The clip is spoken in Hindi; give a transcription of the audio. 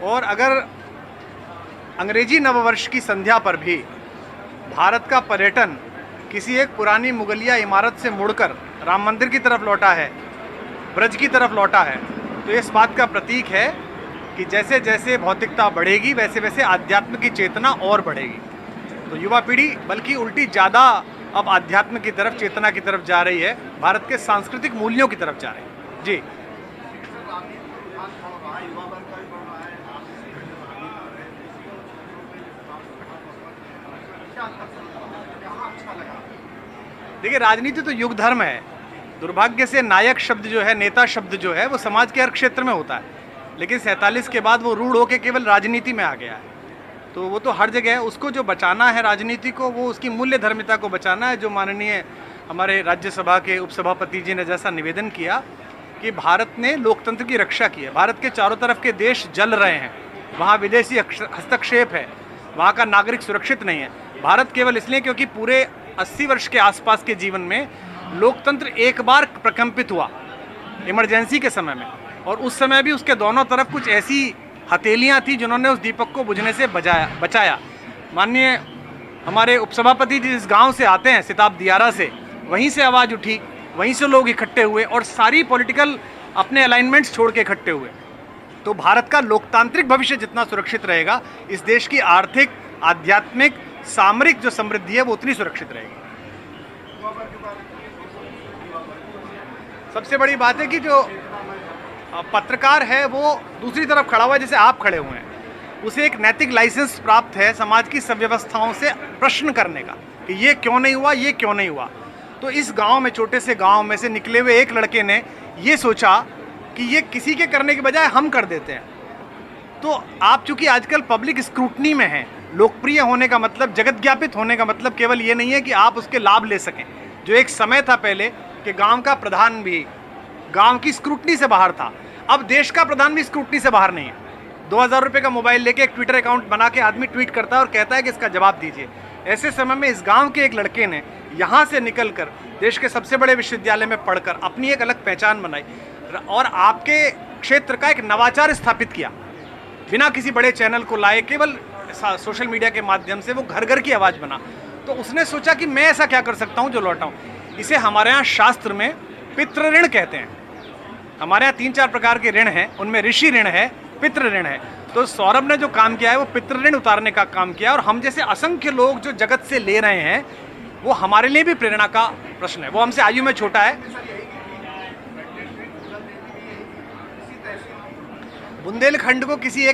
और अगर अंग्रेजी नववर्ष की संध्या पर भी भारत का पर्यटन किसी एक पुरानी मुगलिया इमारत से मुड़कर राम मंदिर की तरफ लौटा है, ब्रज की तरफ लौटा है, तो इस बात का प्रतीक है कि जैसे जैसे भौतिकता बढ़ेगी वैसे वैसे आध्यात्म की चेतना और बढ़ेगी। तो युवा पीढ़ी बल्कि उल्टी ज़्यादा अब आध्यात्म की तरफ, चेतना की तरफ जा रही है, भारत के सांस्कृतिक मूल्यों की तरफ जा रही है। जी देखिए, राजनीति तो युग धर्म है। दुर्भाग्य से नायक शब्द जो है, नेता शब्द जो है, वो समाज के हर क्षेत्र में होता है, लेकिन 47 के बाद वो रूढ़ होकर केवल राजनीति में आ गया है। तो वो तो हर जगह है, उसको जो बचाना है राजनीति को, वो उसकी मूल्य धर्मिता को बचाना है। जो माननीय हमारे राज्यसभा के उपसभापति जी ने जैसा निवेदन किया कि भारत ने लोकतंत्र की रक्षा की है, भारत के चारों तरफ के देश जल रहे हैं, वहाँ विदेशी हस्तक्षेप है, वहाँ का नागरिक सुरक्षित नहीं है। भारत केवल इसलिए क्योंकि पूरे 80 वर्ष के आसपास के जीवन में लोकतंत्र एक बार प्रकंपित हुआ इमरजेंसी के समय में, और उस समय भी उसके दोनों तरफ कुछ ऐसी हथेलियां थी जिन्होंने उस दीपक को बुझने से बचाया। माननीय हमारे उपसभापति जी जिस गांव से आते हैं, सिताब दियारा से, वहीं से आवाज़ उठी, वहीं से लोग इकट्ठे हुए और सारी पॉलिटिकल अपने अलाइनमेंट्स छोड़ के इकट्ठे हुए। तो भारत का लोकतांत्रिक भविष्य जितना सुरक्षित रहेगा, इस देश की आर्थिक, आध्यात्मिक, सामरिक जो समृद्धि है वो उतनी सुरक्षित रहेगी। सबसे बड़ी बात है कि जो पत्रकार है वो दूसरी तरफ खड़ा हुआ है, जैसे आप खड़े हुए हैं, उसे एक नैतिक लाइसेंस प्राप्त है समाज की सब व्यवस्थाओं से प्रश्न करने का कि ये क्यों नहीं हुआ, ये क्यों नहीं हुआ। तो इस गांव में, छोटे से गांव में से निकले हुए एक लड़के ने ये सोचा कि ये किसी के करने के बजाय हम कर देते हैं। तो आप चूंकि आजकल पब्लिक स्क्रूटनी में हैं, लोकप्रिय होने का मतलब, जगत ज्ञापित होने का मतलब केवल ये नहीं है कि आप उसके लाभ ले सकें। जो एक समय था पहले कि गांव का प्रधान भी गांव की स्क्रूटनी से बाहर था, अब देश का प्रधान भी स्क्रूटनी से बाहर नहीं है। 2000 रुपये का मोबाइल लेके एक ट्विटर अकाउंट बना के आदमी ट्वीट करता है और कहता है कि इसका जवाब दीजिए। ऐसे समय में इस गांव के एक लड़के ने यहाँ से निकलकर देश के सबसे बड़े विश्वविद्यालय में पढ़कर अपनी एक अलग पहचान बनाई और आपके क्षेत्र का एक नवाचार स्थापित किया, बिना किसी बड़े चैनल को लाए, केवल सोशल मीडिया के माध्यम से वो घर घर की आवाज़ बना। तो उसने सोचा कि मैं ऐसा क्या कर सकता हूँ जो लौटाऊँ। इसे हमारे यहाँ शास्त्र में पितृ ऋण कहते हैं। हमारे यहाँ 3-4 प्रकार के ऋण हैं, उनमें ऋषि ऋण है, पितृ ऋण है। तो सौरभ ने जो काम किया है वो पितृ ऋण उतारने का काम किया, और हम जैसे असंख्य लोग जो जगत से ले रहे हैं वो हमारे लिए भी प्रेरणा का प्रश्न है। वो हमसे आयु में छोटा है। बुंदेलखंड को किसी एक